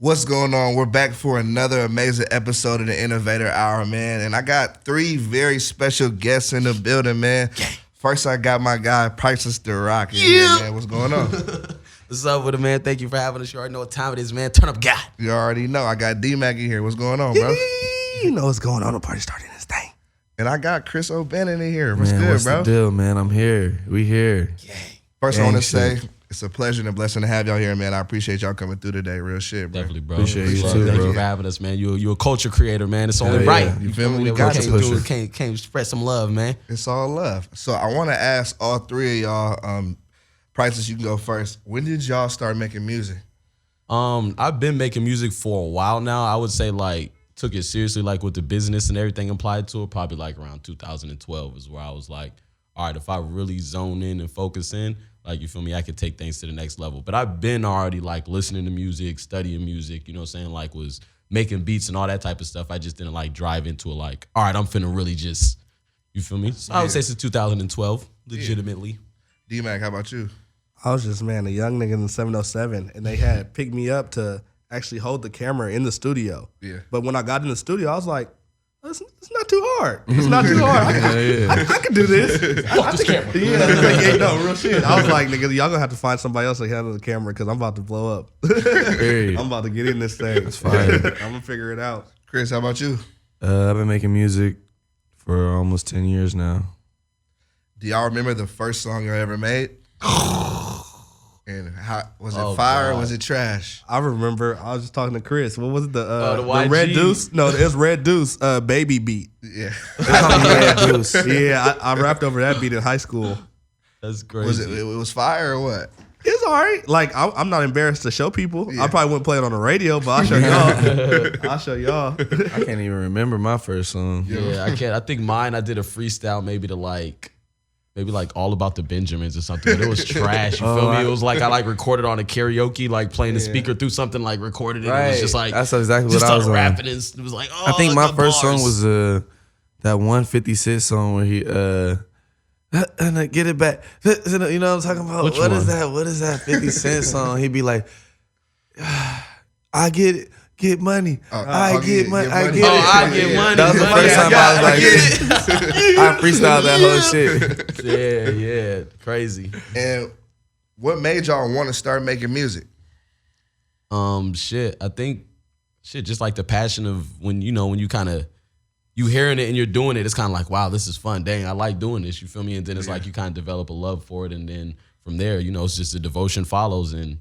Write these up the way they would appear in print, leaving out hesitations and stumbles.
What's going on? We're back for another amazing episode of the Innovator Hour, man. And I got three very special guests in the building, man. First, I got my guy, Priceless Da Roc in here, man. What's going on? What's up with it, man? Thank you for having us. You already know what time it is, man. Turn up, guy. You already know. I got Dmac in here. What's going on, bro? You know what's going on. The party starting this thing. And I got Chris O'Bannon in here. What's man, good, what's bro? the deal, man? I'm here. We here. First, I Gang want to say shit. it's a pleasure and a blessing to have y'all here, man. I appreciate y'all coming through today. Real shit, bro. Definitely, bro. Appreciate you Love. too, Thank bro. you for having us, man. You're a culture creator, man. It's only Hell right. yeah. You feel me? We That got can't to push do it. it. Can't spread some love, man. It's all love. So I want to ask all three of y'all, Priceless, you can go first. When did y'all start making music? I've been making music for a while now. I would say took it seriously, like with the business and everything applied to it. Probably like around 2012 is where I was like, all right, if I really zone in and focus in, like, you feel me, I could take things to the next level. But I've been already like listening to music, studying music, you know what I'm saying? Like was making beats and all that type of stuff. I just didn't like drive into it like, all right, I'm finna really just, you feel me? So I would say since 2012, legitimately. D-Mac, how about you? I was just, man, a young nigga in the 707, and they had picked me up to actually hold the camera in the studio. Yeah. But when I got in the studio, I was like, it's not too hard. It's not too hard. I can do this. Fuck this camera. Yeah, no, real shit. I was like, nigga, y'all gonna have to find somebody else to handle the camera because I'm about to blow up. I'm about to get in this thing. That's fine. I'm gonna figure it out. Chris, how about you? I've been making music for almost 10 years now. Do y'all remember the first song you ever made? And how was it? Oh, fire or God. was it trash? I remember I was just talking to Chris. What was it? The YG. Red Deuce? No, it's Red Deuce. Baby beat. Yeah. Yeah, I rapped over that beat in high school. That's crazy. Was it was fire or what? It's all right. Like I'm not embarrassed to show people. Yeah. I probably wouldn't play it on the radio, but I'll show y'all. I'll show y'all. I can't even remember my first song. Yeah, I can't. I think mine, I did a freestyle maybe All About the Benjamins or something. But it was trash. You feel me? It was like I recorded on a karaoke, like playing the speaker through something, like recorded it. It was just like That's exactly just what I was started on. rapping and it was like, oh, I think my the first bars. song was that 156 song where he and get it back. You know what I'm talking about? Which What is one? that? What is that 50 Cent song? He'd be like, I get it. Get money. I get money. I get it. I get money. That was the first time I was like, I freestyled that whole shit. Yeah, crazy. And what made y'all want to start making music? I think just like the passion of when you kind of you hearing it and you're doing it, it's kind of like, wow, this is fun. Dang, I like doing this. You feel me? And then it's like you kind of develop a love for it, and then from there, it's just the devotion follows, and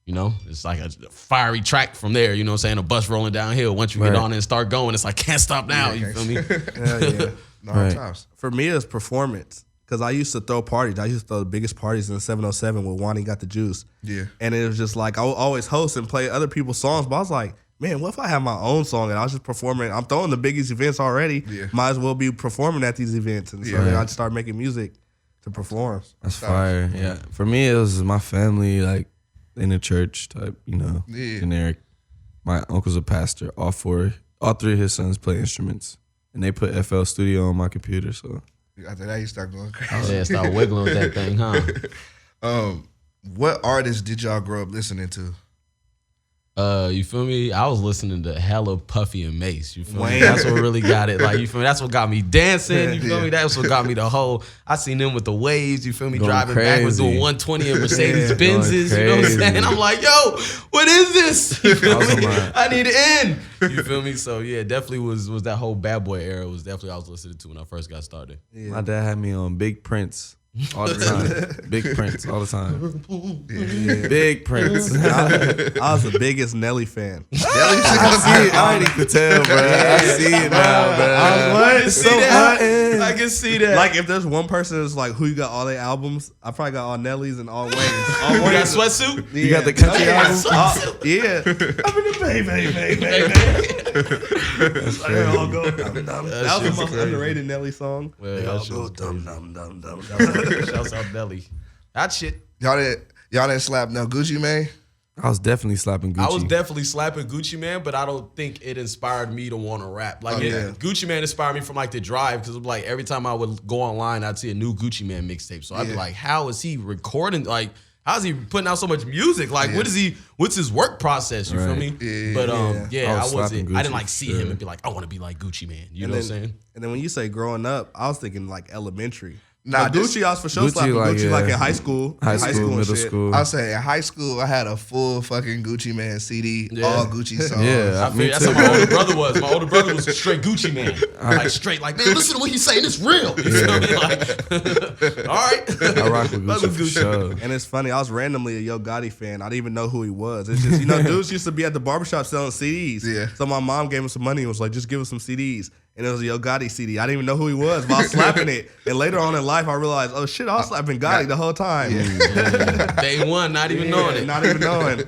it's like a fiery track from there. You know what I'm saying? A bus rolling downhill. Once you get on it and start going, it's like can't stop now. You feel me? Hell yeah. No Right. times. For me, it's performance. Because I used to throw parties. I used to throw the biggest parties in the 707 when Wani got the juice. Yeah. And it was just like, I would always host and play other people's songs. But I was like, man, what if I have my own song and I was just performing? I'm throwing the biggest events already. Yeah. Might as well be performing at these events. And so then I just started making music to perform. That's fire. Yeah. For me, it was my family, like in the church type, Yeah. generic. My uncle's a pastor. All three of his sons play instruments. And they put FL Studio on my computer, so. After that, you start going crazy. Yeah, start wiggling with that thing, huh? What artists did y'all grow up listening to? You feel me? I was listening to hella Puffy and Mace. You feel me? Wayne. That's what really got it. Like, you feel me? That's what got me dancing. You feel Yeah. me? That's what got me the whole. I seen them with the waves. You feel me? Going Driving backwards crazy. doing 120 in Mercedes Yeah, Benzes. going You know what I'm saying? crazy. I'm like, yo, what is this? You feel Also me? my- I need to end. You feel me? So yeah, definitely was that whole bad boy era was definitely I was listening to when I first got started. My dad had me on Big Prince all the time. Big Prince all the time. Big Prince. I was the biggest Nelly fan. I see it. I already could tell, bro. I see it now, bro. I can see that. I can see that. Like, if there's one person that's like, who you got all their albums? I probably got all Nelly's and all Wayne's. All you got Wayne's. sweatsuit? You got the country Yeah. album? Yeah. I'm in the baby. All go dum dum. That was the most underrated Nelly song. Well, They that all shit go was dum dum dum dum. Shouts out Nelly. That shit. Y'all didn't slap no Gucci Mane? I was definitely slapping Gucci. I was definitely slapping Gucci Man, but I don't think it inspired me to want to rap. Like, yeah. Gucci Man inspired me from like the drive because like every time I would go online, I'd see a new Gucci Man mixtape. So I'd be Yeah. like, how is he recording? Like, how's he putting out so much music? Like, what's his work process? You feel me? Yeah. But I I didn't like see him and be like, I want to be like Gucci Man. You know what I'm saying? And then when you say growing up, I was thinking like elementary. Nah, Gucci, I was for sure slapping Gucci like in high school. High school, and middle shit. school. I'll say in high school, I had a full fucking Gucci Man CD, all Gucci songs. Yeah, I feel that's how my older brother was. My older brother was a straight Gucci Man. Like straight, like, man, listen to what he's saying. It's real. You feel me? Like, all right. I rock with Gucci for sure. And it's funny, I was randomly a Yo Gotti fan. I didn't even know who he was. It's just, dudes used to be at the barbershop selling CDs. Yeah. So my mom gave him some money and was like, just give us some CDs. And it was a Yo Gotti CD. I didn't even know who he was, but I was slapping it. And later on in life, I realized, oh shit, I was slapping Gotti the whole time. Day one, not even knowing it. Not even knowing.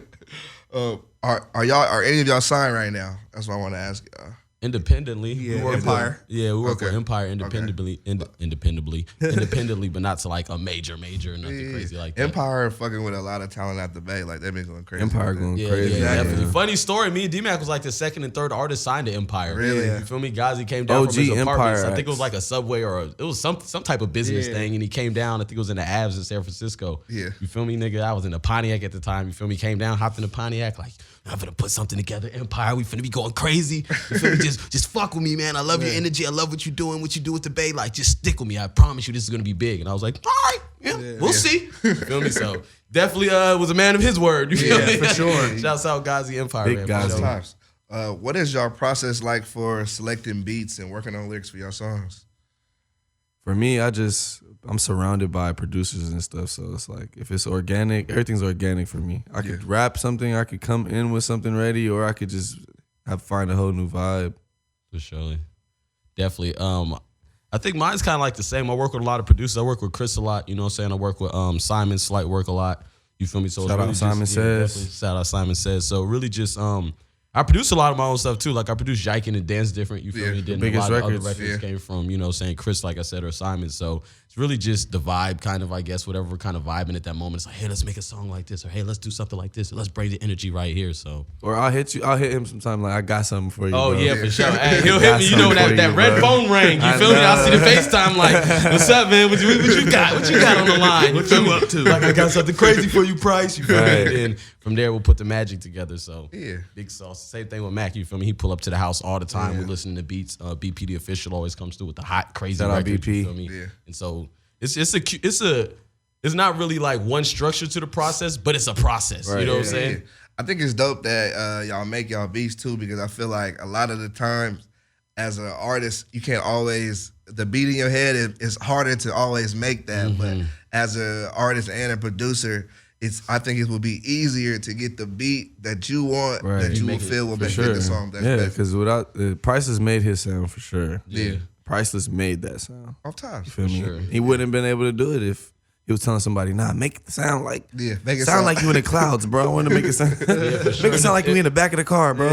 Are any of y'all signed right now? That's what I want to ask y'all. Independently, Yeah, we work Empire. we work Okay. with Empire independently, independently, but not to like a major, nothing crazy like that. Empire fucking with a lot of talent at the Bay. Like they've been going crazy. Empire with it. going Yeah, crazy. yeah, Yeah. definitely. Funny story. Me and Dmac was like the second and third artist signed to Empire. Really? You feel me? Gazi came down OG from his apartments. Empire I think it was like a Subway or it was some type of business Yeah. thing, and he came down. I think it was in the Avs in San Francisco. Yeah. You feel me, nigga? I was in the Pontiac at the time. You feel me? Came down, hopped in the Pontiac, like, I'm finna put something together, Empire. We finna be going crazy. You feel me? Just fuck with me, man. I love your energy. I love what you're doing, what you do with the Bay. Like, just stick with me. I promise you this is gonna be big. And I was like, all right, we'll see. You feel me? So definitely was a man of his word. You feel me? for sure. Shouts out Gazi Empire. Big man, for Gazi. sure. Times. What is y'all process like for selecting beats and working on lyrics for your songs? For me, I'm surrounded by producers and stuff, so it's like if it's organic, everything's organic for me. I could rap something, I could come in with something ready, or I could just find a whole new vibe. For sure. Definitely. I think mine's kind of like the same. I work with a lot of producers. I work with Chris a lot, you know what I'm saying? I work with Simon Slight work a lot. You feel me? So Shout it's out really Simon just, Says. definitely shout out Simon Says. So really just I produce a lot of my own stuff too. Like I produce Yiken and Dance Different. You feel me? Then a biggest lot of records. other records came from, you know, saying Chris, like I said, or Simon. So it's really just the vibe, kind of, I guess, whatever we're kind of vibing at that moment. It's like, hey, let's make a song like this, or hey, let's do something like this, or let's bring the energy right here. So Or I'll hit him sometime like I got something for you. oh bro. yeah, for sure. Hey, he'll Got hit me, you know, something that for red you, phone ring. You I feel me? I see the know. FaceTime like, what's up, man? What you got? What you got on the line? What you up to? Like, I got something crazy for you, Price. You feel me? Right. And then from there, we'll put the magic together. So Yeah. big sauce. Same thing with Mac. You feel me? He pull up to the house all the time. We're listening to beats. BP the official always comes through with the hot, crazy Shout out records. You BP. feel me? Yeah. And so it's not really like one structure to the process, but it's a process. You know what I'm saying? Yeah. I think it's dope that y'all make y'all beats too, because I feel like a lot of the times as an artist, you can't always, the beat in your head is harder to always make that. But as an artist and a producer, I think it would be easier to get the beat that you want, Right. that you Make will it- feel will For make sure. the song that's Yeah, better. because without Priceless made his sound for sure. Yeah. Priceless made that sound. Off time. You feel me? sure. He wouldn't have been able to do it if he was telling somebody, nah, make it sound like Make it sound like you in the clouds, bro. I want to make it sound make it sound like we in the back of the car, bro.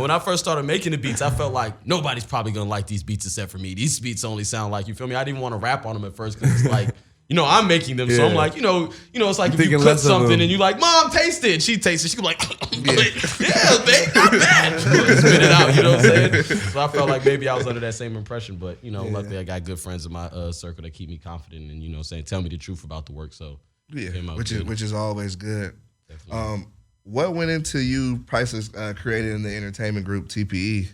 When I first started making the beats, I felt like nobody's probably gonna like these beats except for me. These beats only sound like, you feel me? I didn't want to rap on them at first because it's like, you know, I'm making them, so I'm Yeah. like, you know, it's like if you thinking cook less of something them. and you like, Mom, taste it. She tastes it. She be like, yeah, babe, not bad. Spit it out, you know what I'm saying? So I felt like maybe I was under that same impression, but you know, luckily I got good friends in my circle that keep me confident and, you know, saying, tell me the truth about the work. So Yeah, came out which good. is always good. Definitely. What went into you, Priceless, creating the entertainment group TPE?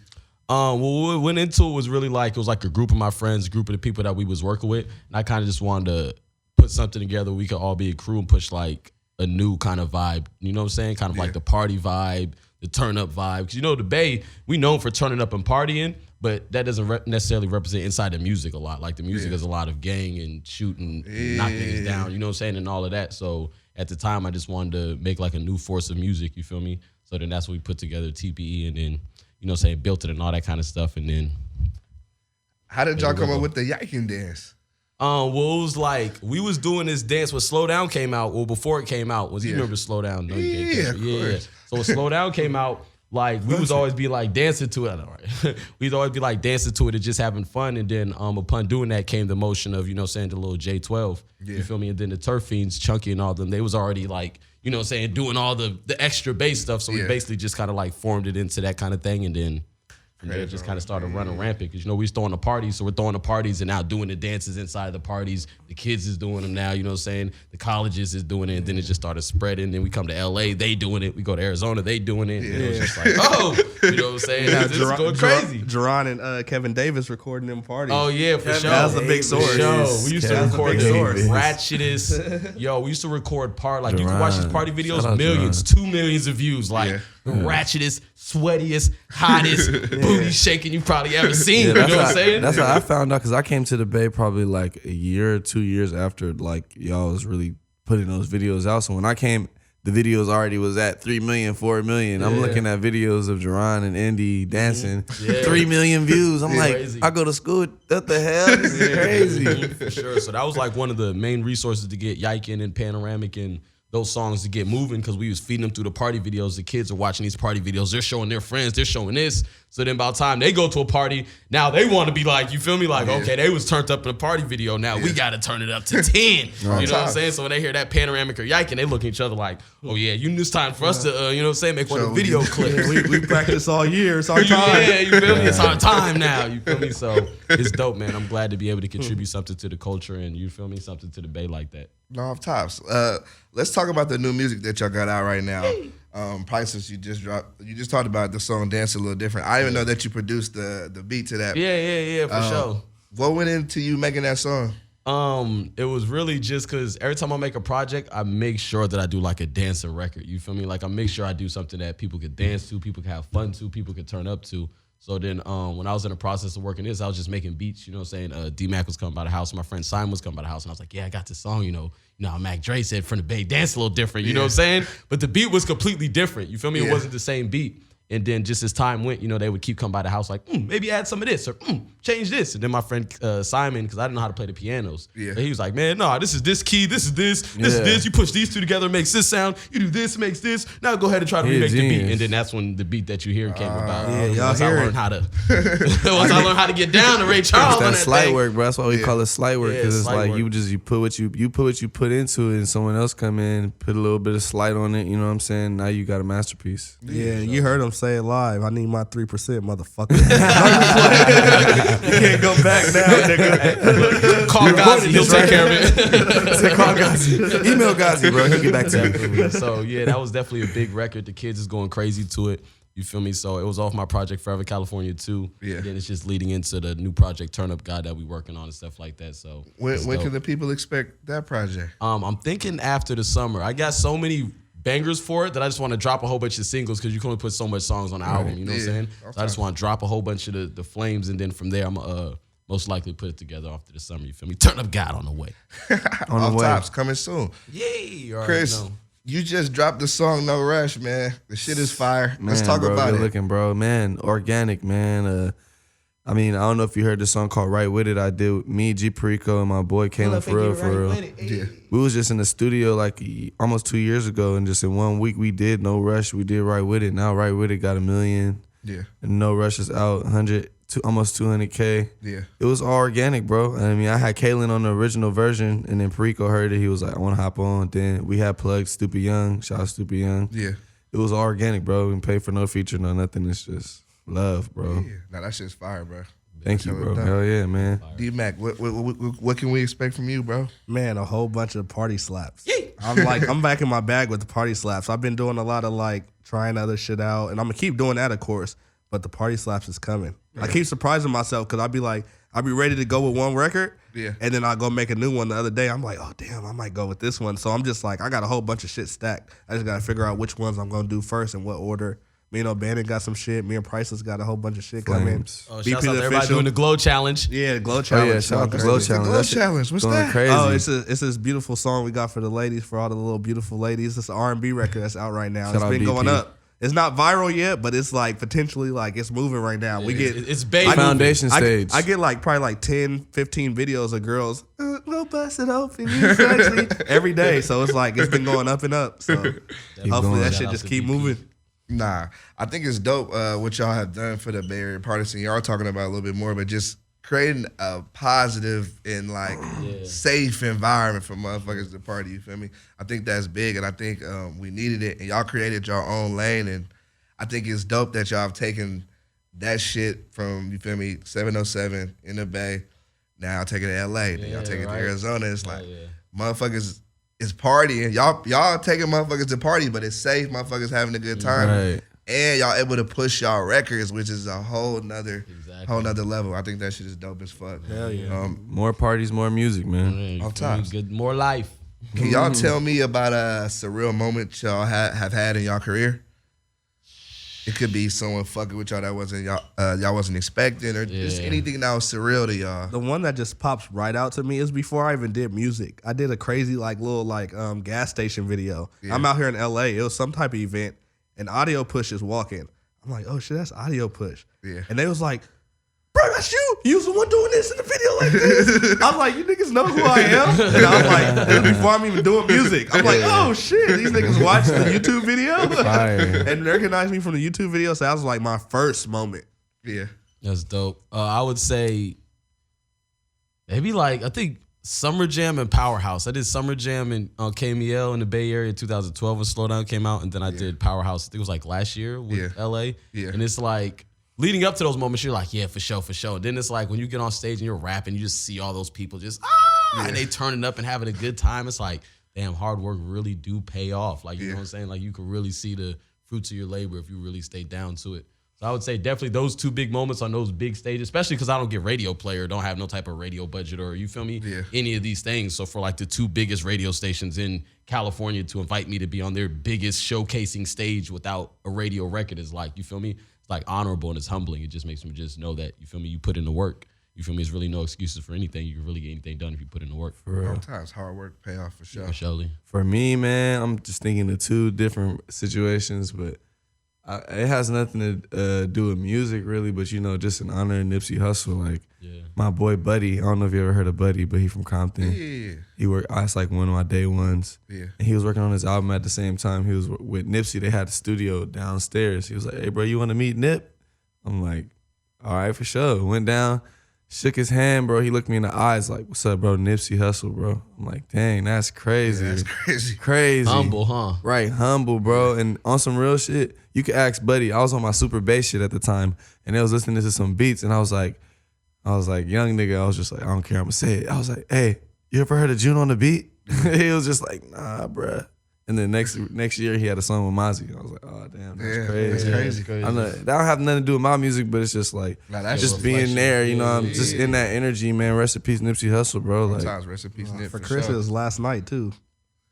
Well, what we went into it was really like, it was like a group of my friends, a group of the people that we was working with. And I kind of just wanted to put something together where we could all be a crew and push like a new kind of vibe. You know what I'm saying? Kind of like the party vibe, the turn up vibe. Because you know, the Bay, we known for turning up and partying, but that doesn't necessarily represent inside the music a lot. Like the music is a lot of gang and shooting, and knock niggas down, you know what I'm saying? And all of that. So at the time, I just wanted to make like a new force of music, you feel me? So then that's what we put together, TPE, and then, you know what I'm saying, built it and all that kind of stuff. And then How did y'all come up with the Yiken dance? well, it was like we was doing this dance when Slow Down came out. Well, before it came out, you remember Slow Down? No, you can't Yeah, catch of it. course. So when Slow Down came out, like we was always be like dancing to it. I know, right? We'd always be like dancing to it and just having fun. And then upon doing that came the motion of, you know, saying the little J12. You feel me? And then the Turf Fiends, Chunky and all them, they was already like, you know what I'm saying, doing all the extra bass stuff. So we basically just kind of like formed it into that kind of thing. And then And then it just kind of started running rampant because, we was throwing the parties. So we're throwing the parties and now doing the dances inside the parties. The kids is doing them now, you know what I'm saying? The colleges is doing it. And then it just started spreading. Then we come to LA, they doing it. We go to Arizona, they doing it. And it was just like, oh, you know what I'm saying? It's going crazy. Jerron and Kevin Davis recording them parties. Oh, yeah, for sure. That was a big source. We used to record the ratchetest. We used to record like you can watch these party videos, millions, 2 millions of views. Like ratchetest, sweatiest, hottest, booty shaking you probably ever seen. You know what I'm saying? That's how I found out because I came to the Bay probably like a year or 2 years after like y'all was really putting those videos out. So when I came, the videos already was at 3 million, 4 million. I'm looking at videos of Jerron and Indy dancing, 3 million views. I'm like, crazy. I go to school. What the hell? This is crazy. For sure. So that was like one of the main resources to get Yiken and Panoramic and those songs to get moving because we was feeding them through the party videos. The kids are watching these party videos. They're showing their friends. They're showing this. So then by the time they go to a party, now they want to be like, you feel me? Like, okay, they was turned up in a party video. Now we got to turn it up to 10. You know what I'm saying? So when they hear that Panoramic or Yiken, they look at each other like, oh yeah, it's time for us to, you know what I'm saying, make one of the video clips. We practice all year. It's our time. Yeah, you feel me? It's our time now. You feel me? So it's dope, man. I'm glad to be able to contribute something to the culture and, you feel me, something to the Bay like that. No, off tops. Let's talk about the new music that y'all got out right now. Priceless, you just dropped. You just talked about the song "Dance a Little Different." I didn't even know that you produced the beat to that. Yeah, for sure. What went into you making that song? It was really just because every time I make a project, I make sure that I do like a dancing record. You feel me? Like I make sure I do something that people could dance to, people could have fun to, people could turn up to. So then when I was in the process of working this, I was just making beats, you know what I'm saying? Dmac was coming by the house, my friend Simon was coming by the house, and I was like, yeah, I got this song, you know how Mac Dre said from the Bay, dance a little different, you know what I'm saying? But the beat was completely different, you feel me? It wasn't the same beat. And then just as time went, they would keep coming by the house like, maybe add some of this or change this. And then my friend Simon, because I didn't know how to play the pianos, he was like, man, no, this is this key, this is this is this. You push these two together, it makes this sound. You do this, it makes this. Now go ahead and try to remake the beat. And then that's when the beat that you hear came about. Once I learned how to get down to Ray Charles on that slight thing. work, bro. That's why we call it slight work because it's like you put what you put into it, and someone else come in, put a little bit of slight on it. You know what I'm saying? Now you got a masterpiece. Yeah, you heard him say it live. I need my 3%, motherfucker. You can't go back now, nigga. Call Gazi, he'll take care of it. Say call Gazi. Email Gazi, bro. He'll get back to you. So yeah, that was definitely a big record. The kids is going crazy to it. You feel me? So it was off my project Forever California too. Yeah. And then it's just leading into the new project Turn Up God that we working on and stuff like that. So when can the people expect that project? I'm thinking after the summer. I got so many bangers for it that I just want to drop a whole bunch of singles because you can only put so much songs on the album. You know what I'm saying? So I just want to drop a whole bunch of the flames, and then from there I'm most likely put it together after the summer. You feel me? Turn Up God on the way. On the way. Tops coming soon. Yay! Chris, you just dropped the song No Rush, man. The shit is fire. Let's talk about it. Looking, bro, man. Organic, man. I don't know if you heard the song called Right With It. I did with me, G Perico, and my boy Kalen for real. Yeah. We was just in the studio like almost 2 years ago, and just in 1 week we did No Rush. We did Right With It. Now Right With It got 1 million. Yeah. And No Rush is out 100 to almost 200K. Yeah. It was all organic, bro. I had Kalen on the original version, and then Perico heard it. He was like, I want to hop on. Then we had plugged Stupid Young. Shout out Stupid Young. Yeah. It was all organic, bro. We didn't pay for no feature, no nothing. It's just love, bro. Yeah. Now that shit's fire, bro. Thank you, bro. Hell yeah, man. Dmac, what can we expect from you, bro? Man, a whole bunch of party slaps. I'm back in my bag with the party slaps. I've been doing a lot of trying other shit out, and I'm gonna keep doing that, of course. But the party slaps is coming. Yeah. I keep surprising myself because I'll be ready to go with one record, and then I'll go make a new one the other day. I'm like, oh damn, I might go with this one. So I'm just like, I got a whole bunch of shit stacked. I just gotta figure out which ones I'm gonna do first and what order. Me and O'Bannon got some shit. Me and Priceless got a whole bunch of shit coming. Oh, shouts out to everybody doing the Glow Challenge. Yeah, the Glow Challenge. Oh, yeah, shout out the Glow Challenge. Glow Challenge. What's that? Crazy. Oh, it's this beautiful song we got for the ladies, for all the little beautiful ladies. It's an R&B record that's out right now. It's been going up. It's not viral yet, but it's potentially it's moving right now. Yeah, we get it's baby foundation stage. I get probably 10, 15 videos of girls go bust it open, you sexy every day. So it's been going up and up. So hopefully that shit just keep moving. Nah, I think it's dope what y'all have done for the Bay Area party scene. Y'all are talking about a little bit more, but just creating a positive and safe environment for motherfuckers to party. You feel me? I think that's big, and I think we needed it. And y'all created your own lane, and I think it's dope that y'all have taken that shit from, you feel me, 707 in the Bay. Now I'll take it to LA. Then y'all take it to Arizona. It's like, motherfuckers is partying. Y'all taking motherfuckers to party, but it's safe. Motherfuckers having a good time. Right. And y'all able to push y'all records, which is a whole nother level. I think that shit is dope as fuck. Hell yeah. More parties, more music, man. All times. Good, more life. Can y'all tell me about a surreal moment y'all have had in y'all career? It could be someone fucking with y'all that wasn't y'all wasn't expecting, or just anything that was surreal to y'all. The one that just pops right out to me is before I even did music. I did a crazy little gas station video. Yeah. I'm out here in LA. It was some type of event, and Audio Push is walking. I'm like, oh shit, that's Audio Push. Yeah. And they was like, bro, that's you. You was the one doing this in the video like this. I'm like, you niggas know who I am? And I was like, it was before I'm even doing music. I'm like, oh shit, these niggas watched the YouTube video and recognized me from the YouTube video. So that was like my first moment. Yeah. That's dope. I would say maybe I think Summer Jam and Powerhouse. I did Summer Jam in KMEL in the Bay Area in 2012 when Slowdown came out. And then I did Powerhouse, I think it was last year with LA. Yeah. And it's like, leading up to those moments, you're like, yeah, for sure, for sure. Then it's like when you get on stage and you're rapping, you just see all those people just, and they turning up and having a good time. It's like, damn, hard work really do pay off. Like, you know what I'm saying? Like, you can really see the fruits of your labor if you really stay down to it. So I would say definitely those two big moments on those big stages, especially because I don't get radio play or don't have no type of radio budget or, you feel me, any of these things. So for like the two biggest radio stations in California to invite me to be on their biggest showcasing stage without a radio record is like, you feel me? It's like honorable and it's humbling. It just makes me just know that, you feel me, you put in the work. You feel me? There's really no excuses for anything. You can really get anything done if you put in the work. For real. Sometimes hard work pay off for sure. For surely. For me, man, I'm just thinking of two different situations, but it has nothing to do with music really, but you know, just in honor of Nipsey Hussle. Like my boy Buddy, I don't know if you ever heard of Buddy, but he from Compton. Yeah. He worked. That's like one of my day ones. Yeah. And he was working on his album at the same time. He was with Nipsey. They had a studio downstairs. He was like, "Hey, bro, you want to meet Nip?" I'm like, "All right, for sure." Went down, shook his hand, bro. He looked me in the eyes like, "What's up, bro? Nipsey Hussle, bro." I'm like, "Dang, that's crazy. Yeah, that's crazy. Crazy. Humble, huh? Right, humble, bro." And on some real shit, you could ask Buddy. I was on my super bass shit at the time, and they was listening to some beats, and I was like, young nigga, I was just like, I don't care, I'm gonna say it. I was like, "Hey, you ever heard of June on the Beat?" He was just like, "Nah, bruh." And then next year he had a song with Mozzie. I was like, "Oh damn, that's crazy." That's crazy. I know that don't have nothing to do with my music, but it's just like just being there, you know. I'm just in that energy, man. Rest in peace, Nipsey Hussle, bro. Like, Sometimes rest in peace, Nip. For Chris, it was last night too.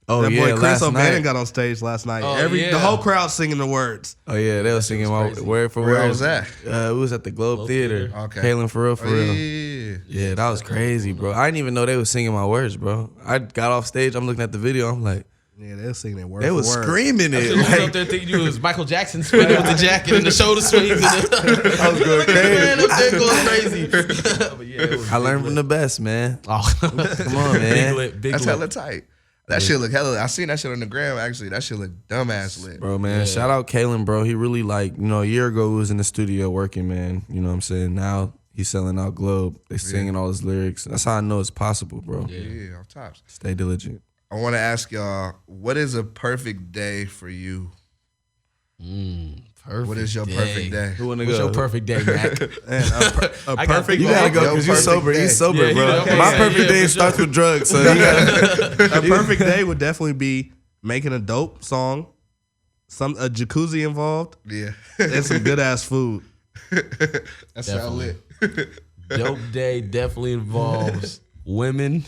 oh That yeah, boy Chris last O'Bannon night. got on stage last night. Oh, The whole crowd singing the words. Oh yeah, they was singing my word for word. Where was that? It was at the Globe Theater. Okay. Kaylin for real, for real. Yeah. Yeah, that was crazy, bro. I didn't even know they was singing my words, bro. I got off stage. I'm looking at the video. I'm like, Yeah, they were singing it word they for was word. screaming it. You was Like, up there thinking you was Michael Jackson spinning with the jacket and the shoulder swings. And I was going man crazy. up there going crazy. But yeah, it was I learned from the best, man. Oh, Come on, man. big lit, big That's lit. hella tight. That shit look hella. I seen that shit on the gram actually. That shit look dumbass lit. Bro, man, shout out Kalen, bro. He really like, you know, a year ago he was in the studio working, man. You know what I'm saying? Now he's selling out Globe. They singing all his lyrics. That's how I know it's possible, bro. Yeah, off tops. Stay diligent. I want to ask y'all, what is a perfect day for you? Perfect What is your perfect day? Who wanna What's go? your perfect day, Mac? A I got- perfect You day. gotta go Yo, because you perfect sober. day. He's sober, Yeah, bro. okay, My yeah, perfect yeah, day for starts sure. with drugs, so you gotta. A perfect day would definitely be making a dope song, a jacuzzi involved, Yeah. and some good ass food. That's how Definitely. lit. Dope day definitely involves women.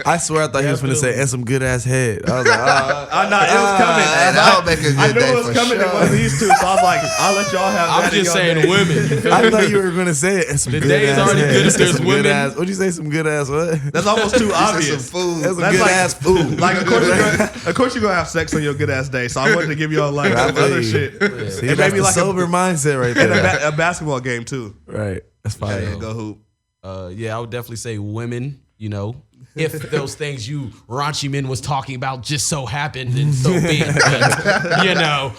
I swear I thought he was gonna say and some good ass head. I was like, I know it was coming. And that would make a good I knew day it was for coming. sure. It was these two, so I was like, I'll let y'all have that. I'm in just y'all saying day. women. I thought you were gonna say it and some The good day is ass already head. good if there's Some women. Good ass, what'd you say? Some good ass what? That's almost too Some obvious. food. That's some That's good like- ass food. Like, of course, you're gonna have sex on your good ass day. So I wanted to give y'all like I some feel other you. shit. See, It that's made me the like sober mindset right and there. a basketball game too. Right, that's fine. Yeah, go hoop. Yeah, I would definitely say women, you know. If those things you raunchy men was talking about just so happened, then so be it. But, you know,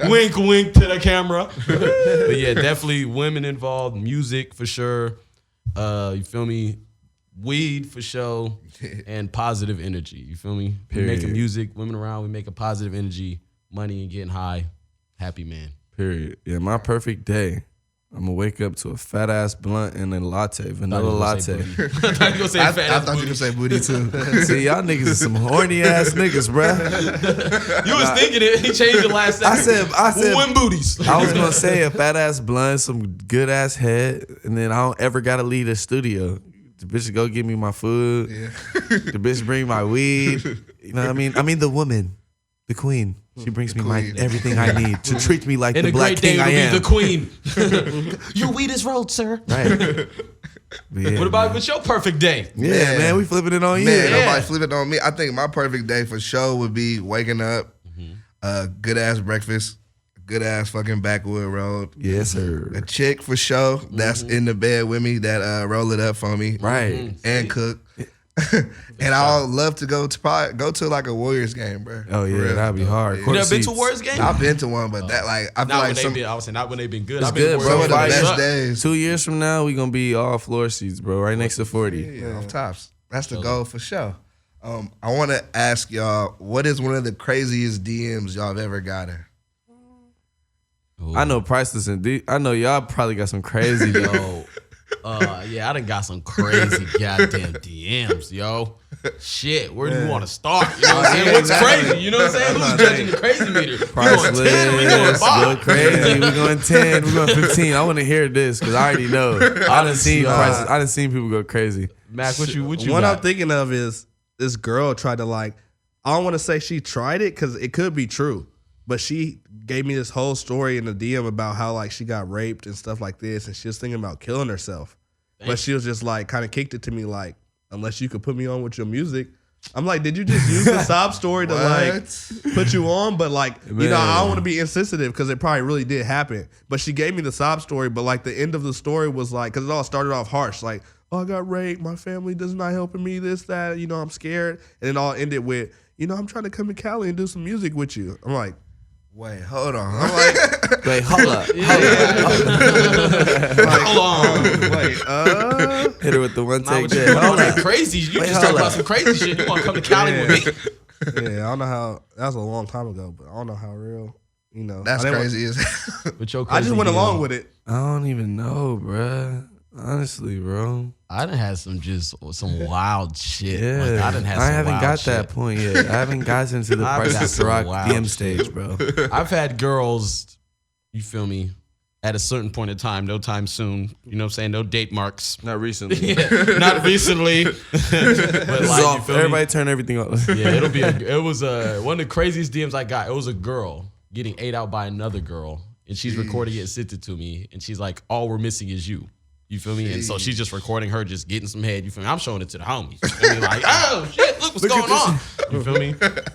wink, wink to the camera. But yeah, definitely women involved, music for sure. You feel me? Weed for sure, and positive energy. You feel me? We Period. making music, women around, we making positive energy, money and getting high. Happy man. Period. Yeah, my perfect day. I'm gonna wake up to a fat ass blunt and a latte, vanilla latte. I thought you were I thought you were gonna say booty too. See, y'all niggas is some horny ass niggas, bruh. You was thinking it. He changed it last second. I said, win booties. I was gonna say a fat ass blunt, some good ass head, and then I don't ever gotta leave the studio. The bitch go get me my food. Yeah. The bitch bring my weed. You know what I mean? I mean the woman, the queen. She brings me queen. everything I need to treat me like And the a black great day king I will am. be the queen. Your weed is rolled, sir. Right. Yeah, What about man. with your perfect day? Yeah, man, we flipping it on you. Man, Yeah. nobody flip it on me. I think my perfect day for sure would be waking up, good ass breakfast, good ass fucking backwood road. Yes, sir. A chick for sure that's in the bed with me that roll it up for me, Right. and cook. And I'd love to go to like a Warriors game, bro. Oh For yeah, real. that'd be hard. You Court never been to seats. Warriors game? I've been to one, but that like I feel Not like when some I would say not when they've been good. It's I've been good, to bro. some of the Warriors best games. days. 2 years from now, we gonna be all floor seats, bro. Right next to 40. Yeah, off tops. That's the goal for sure. I want to ask y'all, what is one of the craziest DMs y'all have ever gotten? I know Priceless and D. I know y'all probably got some crazy Yo, yeah, I done got some crazy goddamn DMs, yo. Shit, where do you want to start? You know what I'm saying? What's crazy? You know what I'm saying? Who's judging the crazy meter? We Priceless. going 10, we going 5. Go crazy. We going 10. We going 15. I want to hear this because I already know. I done seen Priceless. I done seen people go crazy. Mac, what you What got? I'm thinking of is this girl tried to like, I don't want to say she tried it because it could be true, but she gave me this whole story in the DM about how like she got raped and stuff like this, and she was thinking about killing herself. But she was just like kind of kicked it to me like, unless you could put me on with your music. I'm like, did you just use the sob story to like put you on? But like, you know, I don't want to be insensitive because it probably really did happen. But she gave me the sob story, but like the end of the story was like, because it all started off harsh, like, oh, I got raped, my family does not helping me, this, that, you know, I'm scared. And it all ended with, you know, I'm trying to come to Cali and do some music with you. I'm like, Wait, hold on. I'm like, Wait, hold up. Hold on. wait, Hit her with the one Nah, take. what you Yeah, doing hold that up. crazy? You Wait, just talking hold about up. some crazy shit. You want to come to Cali with me? yeah, I don't know how, that was a long time ago, but I don't know how real, you know. That's I didn't crazy as With your I just crazy went DM. along with it. I don't even know, bruh. Honestly, bro. I done had some wild shit. Yeah. Like, I done had I some haven't wild that shit. point yet. I haven't gotten to the I've got Priceless Da some Roc wild DM shit. stage, bro. I've had girls, you feel me, at a certain point in time, no time soon. You know what I'm saying? No date marks. Not recently. Yeah, not recently. But This is like, off. you feel me? Everybody turn everything off. Yeah, it was one of the craziest DMs I got. It was a girl getting ate out by another girl, and she's recording it and sent it to me, and she's like, "All we're missing is you." You feel me? And so she's just recording her just getting some head. You feel me? I'm showing it to the homies. You feel me? Like, oh shit, look what's going on. You feel me?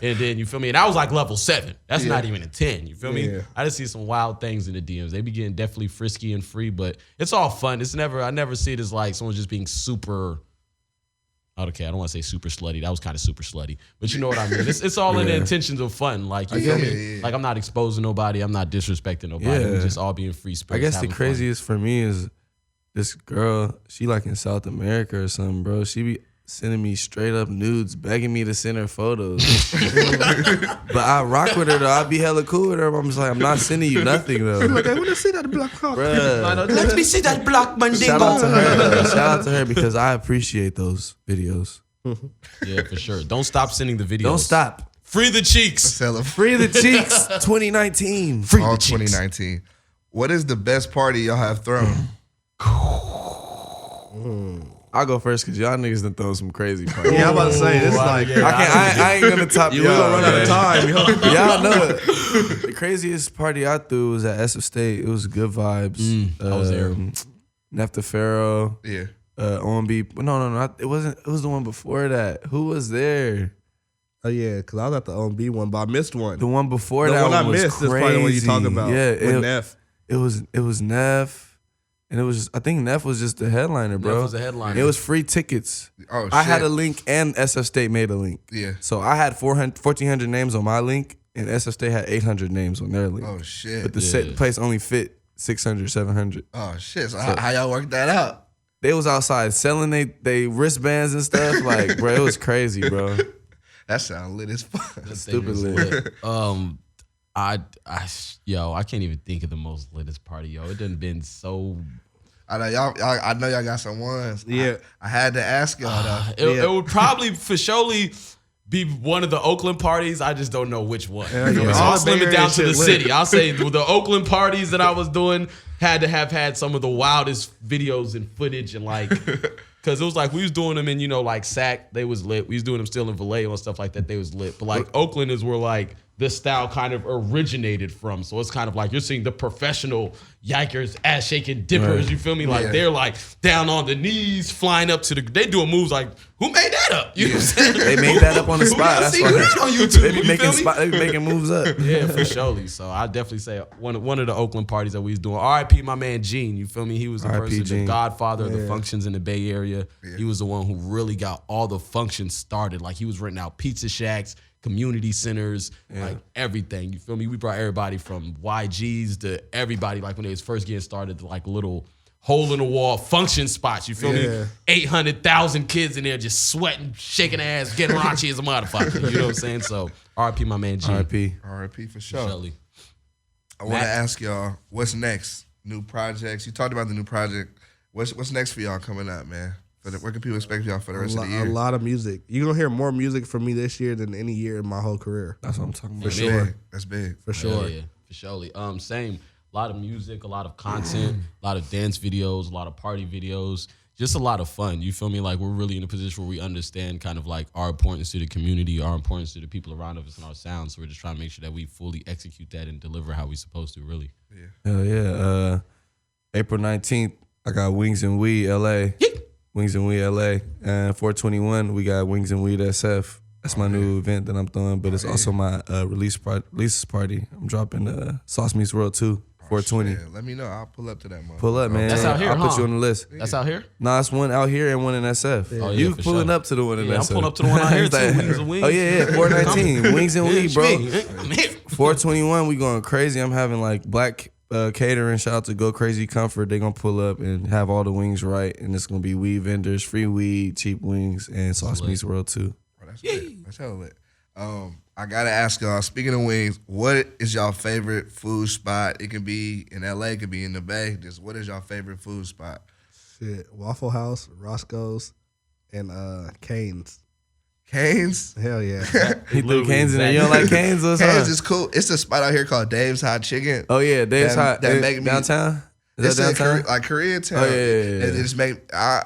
And then you feel me? And I was like level 7. That's not even a 10. You feel me? Yeah. I just see some wild things in the DMs. They be getting definitely frisky and free, but it's all fun. I never see it as like someone just being super. Okay, I don't want to say super slutty. That was kind of super slutty, but you know what I mean. It's all in the intentions of fun. Like you feel me? Yeah. Like I'm not exposing nobody. I'm not disrespecting nobody. Yeah. We just all being free I spirits. guess the having fun. craziest for me is this girl, she like in South America or something, bro. She be sending me straight up nudes, begging me to send her photos. But I rock with her though. I be hella cool with her. But I'm just like, I'm not sending you nothing though. Like, I want to see that black cock. Bruh. Let me see that black mandingo. Shout out to her though. Shout out to her because I appreciate those videos. Yeah, for sure. Don't stop sending the videos. Don't stop. Free the cheeks. Tell them. Free the cheeks 2019. Free All the cheeks. 2019. What is the best party y'all have thrown? I'll go first because y'all niggas done throw some crazy parties. Yeah, I'm about to say, this is like, I ain't gonna top you y'all. will run out of man. time, yo. Y'all know it. The craziest party I threw was at SF State. It was good vibes. I was there. Nefta Pharaoh, Yeah. OMB. No. It wasn't. It was the one before that. Who was there? Oh, yeah, because I was at the OMB one, but I missed one. The one before The that one I was missed crazy. is probably the one you talk about. Yeah, with Neff. it was Neff, and it was just, I think Neff was just the headliner, bro. Neff was the headliner. It was free tickets. Oh, shit. I had a link, and SF State made a link. Yeah. So I had 1,400 names on my link, and SF State had 800 names on their link. Oh, shit. But the set place only fit 600, 700. Oh, shit. So how y'all work that out? They was outside selling they wristbands and stuff. Like, bro, it was crazy, bro. That sound lit as fuck. That thing Stupid was lit. lit. I can't even think of the most latest party, yo. It done been so. I know y'all got some ones. Yeah. I had to ask y'all though. It would probably for surely be one of the Oakland parties. I just don't know which one. Yeah. So All I'll the slim Bay it down Area to the shit lit. city. I'll say the Oakland parties that I was doing had to have had some of the wildest videos and footage and like. Cause it was like we was doing them in, like Sac, they was lit. We was doing them still in Vallejo and stuff like that, they was lit. But like Oakland is where like this style kind of originated from. So it's kind of like you're seeing the professional yikers, ass shaking dippers. Right. You feel me? Like they're like down on the knees, flying up to they doing moves like, who made that up? You know what I'm saying? They made that up on the spot. I That's see why that on YouTube. they be You making feel me? they be making moves up. Yeah, for surely. So I definitely say one of the Oakland parties that we was doing. R.I.P. my man Gene. You feel me? He was the R.I.P. person, the Gene. godfather of the functions in the Bay Area. He was the one who really got all the functions started. Like he was renting out pizza shacks, community centers, like everything. You feel me? We brought everybody from YGs to everybody. Like when they was first getting started, to like little hole in the wall function spots. You feel me? 800,000 kids in there just sweating, shaking ass, getting raunchy as a motherfucker. You know what I'm saying? So R.I.P. my man Gene. R.I.P. R.I.P. for sure. Surely. I want to ask y'all, what's next? New projects. You talked about the new project. What's next for y'all coming up, man? What can people expect y'all for the rest of the year? A lot of music. You're going to hear more music from me this year than any year in my whole career. That's what I'm talking about. For sure. That's big. For sure. Yeah, for surely. Same. A lot of music, a lot of content, a lot of dance videos, a lot of party videos. Just a lot of fun. You feel me? Like we're really in a position where we understand kind of like our importance to the community, our importance to the people around us and our sound. So we're just trying to make sure that we fully execute that and deliver how we supposed to, really. Hell yeah. April 19th, I got Wings and Weed LA. Wings and Weed LA. And 421, we got Wings and Weed SF. That's my new event that I'm throwing, but it's also my releases party. I'm dropping Sauce Meets World 2, 420. Yeah, let me know. I'll pull up to that motherfucker. Pull up, man. That's out here, I'll put huh? you on the list. That's out here? Nah, it's one out here and one in SF. Oh, yeah, You for pulling sure. up to the one in SF. Yeah, I'm pulling up to the one out here It's too. like- Wings and Wings. Oh, yeah, 419. Wings and Weed, bro. I'm here. 421, we going crazy. I'm having like black catering. Shout out to Go Crazy Comfort. They gonna pull up and have all the wings right, and it's gonna be weed vendors, free weed, cheap wings, and Sauce Meets World too. Oh, that's lit. That's hella lit. I gotta ask y'all. Speaking of wings, what is y'all favorite food spot? It could be in LA, it could be in the Bay. Just what is y'all favorite food spot? Shit. Waffle House, Roscoe's, and Cane's. Cane's. Hell yeah. He threw Canes in there. You don't like Canes or something? Cane's is cool. It's a spot out here called Dave's Hot Chicken. Oh yeah, Dave's That- hot. that make me- Downtown. Is It's that in downtown? like Koreatown. Oh, yeah. It just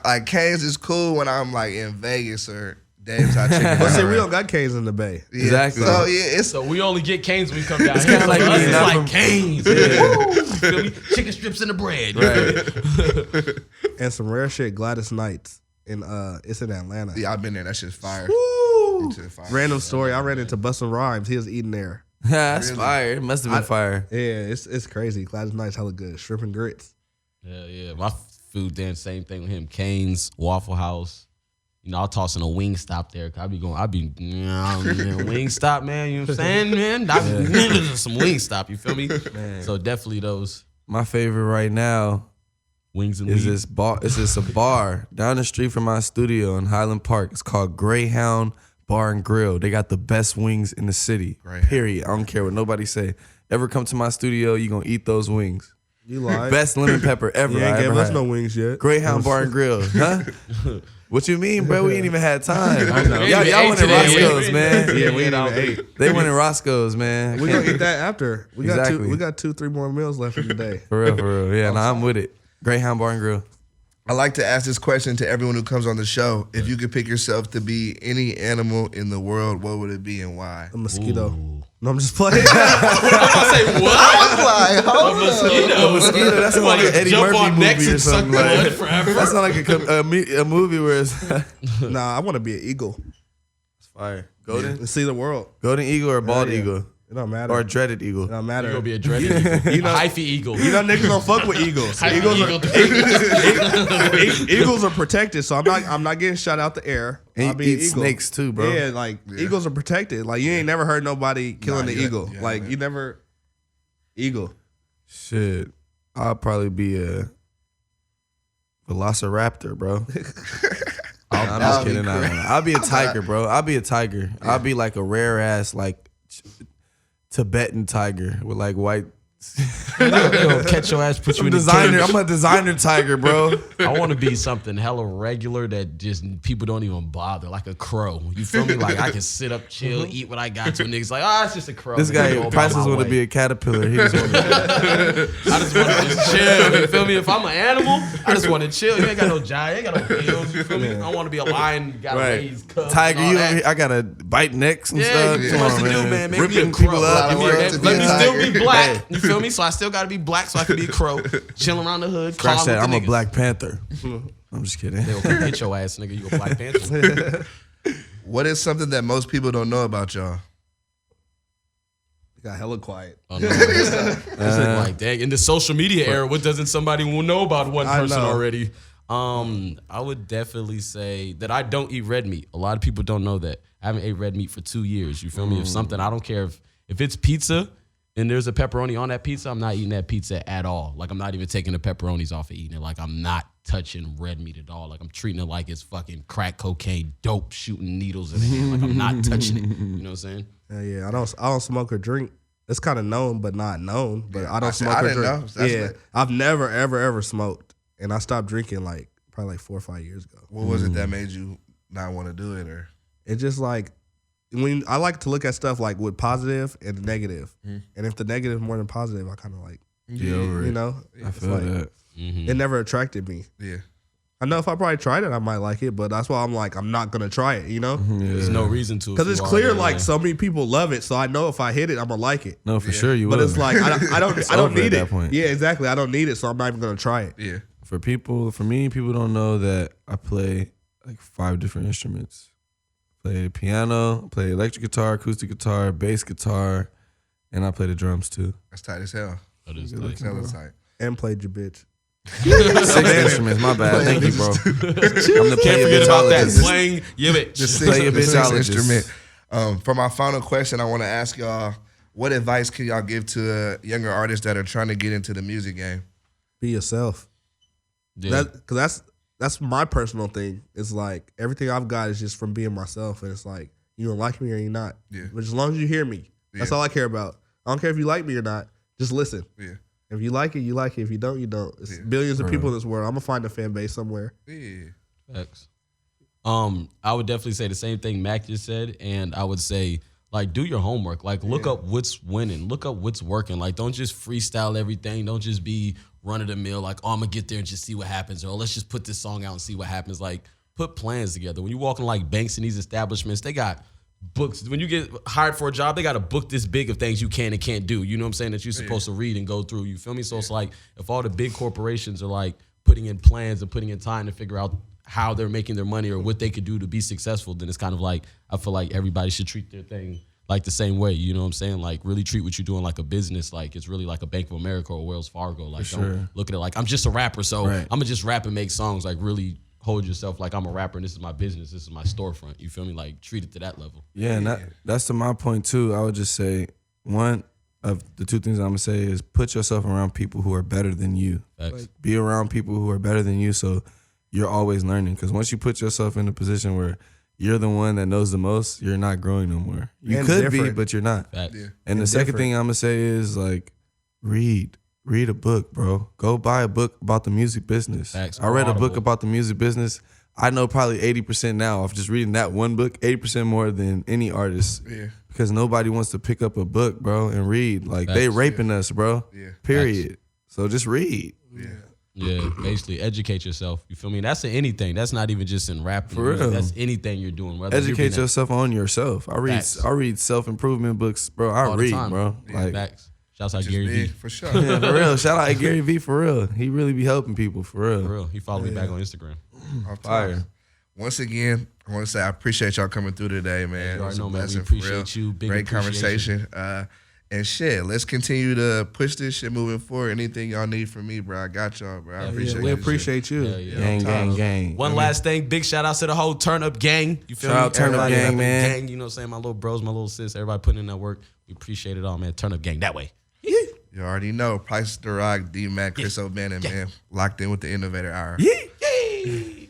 like Cane's is cool when I'm like in Vegas or Dave's Hot Chicken. But see, we don't got Cane's in the Bay. Yeah. Exactly. So yeah, it's So we only get canes when we come down here. kinda So like us, eating it's out like from- canes. Woo, you feel me? Chicken strips in the bread. Right. And some rare shit, Gladys Knights. It's in Atlanta. yeah, I've been there. That shit's fire. Woo! That shit's fire. Random story. I ran into Bustin' Rhymes. He was eating there. That's Really? fire. It must have been fire. Yeah, it's crazy. Gladys Knights hella good. Shrimp and grits. Yeah. My food then same thing with him. Canes, Waffle House. You know, I'll toss in a wing stop there. I be wing stop, man. You know what I'm saying, man? I be some wing stop. You feel me? So definitely those My favorite right now wings and is weed. this bar. It's just a bar down the street from my studio in Highland Park. It's called Greyhound Bar and Grill. They got the best wings in the city. Greyhound. Period. I don't care what nobody say. Ever come to my studio, you gonna eat those wings. You lied. Best lemon pepper ever. You ain't I gave ever us had. no wings yet. Greyhound Bar and Grill, huh? What you mean, bro? We ain't even had time. I know. Y'all We ain't went to today. Roscoe's, man. Yeah, we ain't even ate. They went to Roscoe's, man. We gonna eat that after. We got Exactly. we got 2-3 more meals left in the day. For real. Yeah, nah, I'm with it. Greyhound Bar and Grill. I like to ask this question to everyone who comes on the show. If you could pick yourself to be any animal in the world, what would it be and why? A mosquito. No, I'm just playing. I say what? Like, hold A mosquito. A mosquito. That's like an Eddie jump Murphy on necks movie or and suck something. blood Like, forever. that's not like a movie where it's Nah, I want to be an eagle. fire. Golden, And see the world. golden eagle or bald Yeah. eagle It don't matter. or a dreaded eagle. it don't You're matter. gonna be a dreaded eagle. You know- a hyphy eagle. You know niggas don't fuck with eagles. Hyphy Eagles Eagles are protected, so I'm not getting shot out the air. And I'll you be eat an eagle. snakes too, bro. Yeah, like eagles are protected. Like you ain't never heard nobody killing the yeah, eagle. yeah, like yeah. you never eagle. Shit, I'll probably be a velociraptor, bro. I'm just kidding. I'll be a tiger, bro. I'll be a tiger. I'll be like a rare ass like Tibetan tiger with like white. They gonna catch your ass, put you in designer. the cage. I'm a designer tiger, bro. I want to be something hella regular that just people don't even bother, like a crow. You feel me? Like I can sit up, chill, eat what I got to. Niggas like, it's just a crow. This guy, Priceless want to be a caterpillar. He just want to. I just want to just chill. You feel me? If I'm an animal, I just want to chill. You ain't got no job. You ain't got no bills. You feel me? I want to be a lion. Got to raise cubs. Tiger, I gotta bite necks and stuff. Yeah, what to do, man? Make me a Ripping crow. people up. Let me still be black. You feel me? So I still got to be black so I can be a crow. Chilling around the hood. Scratch that. I'm a niggas. Black Panther. I'm just kidding. They'll come hit your ass, nigga. You a Black Panther. What is something that most people don't know about y'all? Got hella quiet. Oh, no. It's like, dang, in the social media era, what doesn't somebody know about one person already? I would definitely say that I don't eat red meat. A lot of people don't know that. I haven't ate red meat for 2 years. You feel me? If something, I don't care if it's pizza and there's a pepperoni on that pizza, I'm not eating that pizza at all. Like, I'm not even taking the pepperonis off of eating it. Like, I'm not touching red meat at all. Like, I'm treating it like it's fucking crack cocaine, dope, shooting needles in the hand. Like, I'm not touching it. You know what I'm saying? Yeah, I don't smoke or drink. It's kind of known, but not known. But I don't smoke I or didn't drink. know. Yeah, I've never, ever smoked. And I stopped drinking like probably like 4 or 5 years ago. What was it that made you not want to do it? Or It's just like, when I like to look at stuff like with positive and negative. And if the negative more than positive, I kind of like, over it. you know? I It's feel like, that. it never attracted me. yeah. I know if I probably tried it, I might like it, but that's why I'm like, I'm not going to try it, you know? There's no reason to. Because it's clear, like, so many people love it, so I know if I hit it, I'm going to like it. No, for sure you will. But it's like, I don't over need at it. that point. Yeah, exactly. I don't need it, so I'm not even going to try it. Yeah. For me, people don't know that I play like 5 different instruments. I play piano, I play electric guitar, acoustic guitar, bass guitar, and I play the drums too. That's tight as hell. That is That's hella tight. And played your bitch. 6 instruments, my bad. Thank you, bro. I'm the Can't forget about that. bitchologist. Playing your bitch. The Play your sixth bitchologist. instrument. For my final question, I want to ask y'all, what advice can y'all give to younger artists that are trying to get into the music game? Be yourself. Yeah. Because that's my personal thing. It's like, everything I've got is just from being myself. And it's like, you don't like me or you're not. Yeah. But as long as you hear me, that's all I care about. I don't care if you like me or not. Just listen. Yeah. If you like it, you like it. If you don't, you don't. It's billions of people in this world. I'm going to find a fan base somewhere. Yeah. X. I would definitely say the same thing Mac just said, and I would say, like, do your homework. Like, look up what's winning. Look up what's working. Like, don't just freestyle everything. Don't just be run of the mill. Like, I'm gonna get there and just see what happens, or let's just put this song out and see what happens. Like, put plans together. When you walk in like banks in these establishments, they got books. When you get hired for a job, they got a book this big of things you can and can't do. You know what I'm saying? That you're supposed to read and go through. You feel me? So it's like, if all the big corporations are like putting in plans and putting in time to figure out how they're making their money or what they could do to be successful, then it's kind of like, I feel like everybody should treat their thing like the same way. You know what I'm saying? Like, really treat what you're doing like a business. Like, it's really like a Bank of America or Wells Fargo. Like, don't look at it like, I'm just a rapper, so I'm gonna just rap and make songs. Like, really hold yourself like I'm a rapper and this is my business, this is my storefront. You feel me? Like, treat it to that level. Yeah, and that's to my point too. I would just say, one of the 2 things I'm gonna say is put yourself around people who are better than you. Facts. Be around people who are better than you, so you're always learning. Because once you put yourself in a position where you're the one that knows the most, you're not growing no more. You And could be, different. but you're not. Facts. Yeah. And the second thing I'm gonna say is, like, read a book, bro. Go buy a book about the music business. Facts. I read a book Audible. about the music business. I know probably 80% now of just reading that one book, 80% more than any artist. Yeah. Because nobody wants to pick up a book, bro, and read. Like, they Facts. raping us, bro. Yeah. Period. So just read. Yeah. Yeah, basically educate yourself. You feel me? That's in anything. That's not even just in rap. For real. That's anything you're doing. Whether you're Educate being yourself on yourself. Facts. I read self-improvement books, bro. all I the read, time. bro. Yeah, Like, facts. Shouts out Just Gary big, V. for sure. yeah, for real. Shout out to Gary V, for real. He really be helping people, for real. For real. He followed me back on Instagram. Off top. Fire. Once again, I want to say I appreciate y'all coming through today, man. You It was already a know, man. We blessing, for real. appreciate you. Big Great appreciation. conversation. And shit, let's continue to push this shit moving forward. Anything y'all need from me, bro, I got y'all, bro. I appreciate We that appreciate you. Yeah, yeah. Gang, gang, gang. One last thing, big shout outs to the whole Turn Up gang. You feel Shout me? out Turn Up Everybody gang, in man. Gang, you know what I'm saying? My little bros, my little sis, everybody putting in that work. We appreciate it all, man. Turn Up gang that way. You already know. Priceless Da Roc, Dmac, Chris O'Bannon, man. Locked in with the Innovator Hour. Yee!